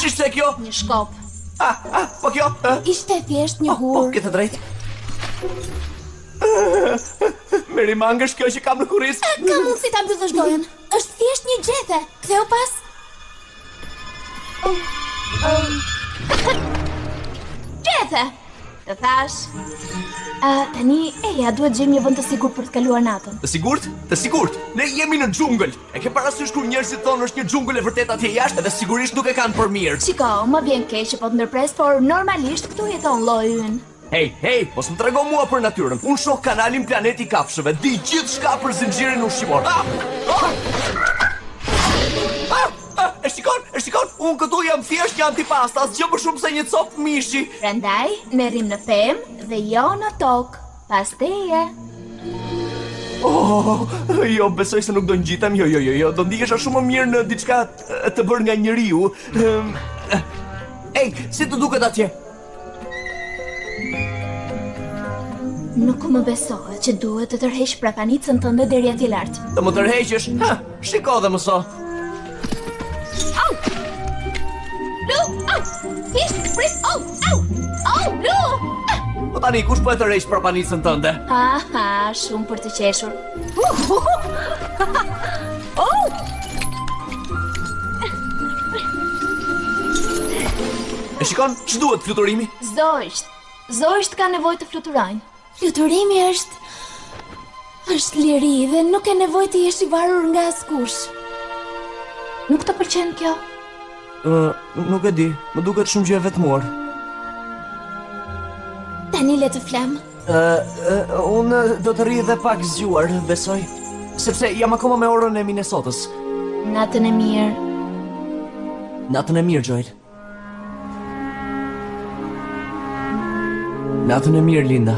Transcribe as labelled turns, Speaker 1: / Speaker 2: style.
Speaker 1: Ç'ishte kjo?
Speaker 2: Një shkop.
Speaker 1: Po kjo?
Speaker 2: Ishte thjesht një hur.
Speaker 1: Po, ke të drejtë. Meri mangësh kjo që kam në kurriz.
Speaker 2: Ka mundësi ta mbyllësh dorën. Është thjesht një gjethe. Ktheu pas. Gjethe. Të thash. Tani, duhet gjejmë një vend të sigurt për të kaluar natën.
Speaker 1: Të sigurt? Të sigurt. Ne jemi në xhungël. E ke parasysh kur njerëzit thonë është një xhungël e vërtet atje jashtë, edhe sigurisht nuk e kanë për mirë.
Speaker 2: Shiko, më vjen keq që po të ndërpres, por normalisht këtu jeton lloji ynë.
Speaker 1: Hej, mos më trego mua për natyrën. Unë shoh kanalin Planeti i Kafshëve, di gjithçka për zinxhirin ushqimor. E shikon, unë këtu jam thjesht një antipasta, asgjë më shumë se një copë mishi.
Speaker 2: Prandaj, ne rrim në pemë dhe jo në tokë, pas teje.
Speaker 1: Jo, besoj se nuk do ngjitem, jo, do ndihesha shumë më mirë në diçka të bërë nga njeriu. Ej, si të duket atje?
Speaker 2: Nuk më besohet që duhet të tërheq prapanicën tënde deri atje lart.
Speaker 1: Të më tërheqësh? Shiko dhe mëso.
Speaker 2: Au! Lu! Au! Thjesht, prit! Au! Lu!
Speaker 1: Po tani, kush po e tërheq prapanicën tënde?
Speaker 2: Shumë për të qeshur.
Speaker 1: E shikon, ç'duhet fluturimi?
Speaker 2: Zoisht ka nevojë të fluturojnë. Fluturimi është liri dhe nuk e nevojë të jesh i varur nga askush. Nuk të pëlqen kjo?
Speaker 1: Nuk e di, më duket shumë gjë e vetmuar.
Speaker 2: Tani le të flem.
Speaker 1: Unë do të rri dhe pak zgjuar, besoj. Sepse jam akoma me orën e Minnesotës.
Speaker 2: Natën e mirë.
Speaker 1: Natën e mirë, Joel. Natën e mirë, Linda.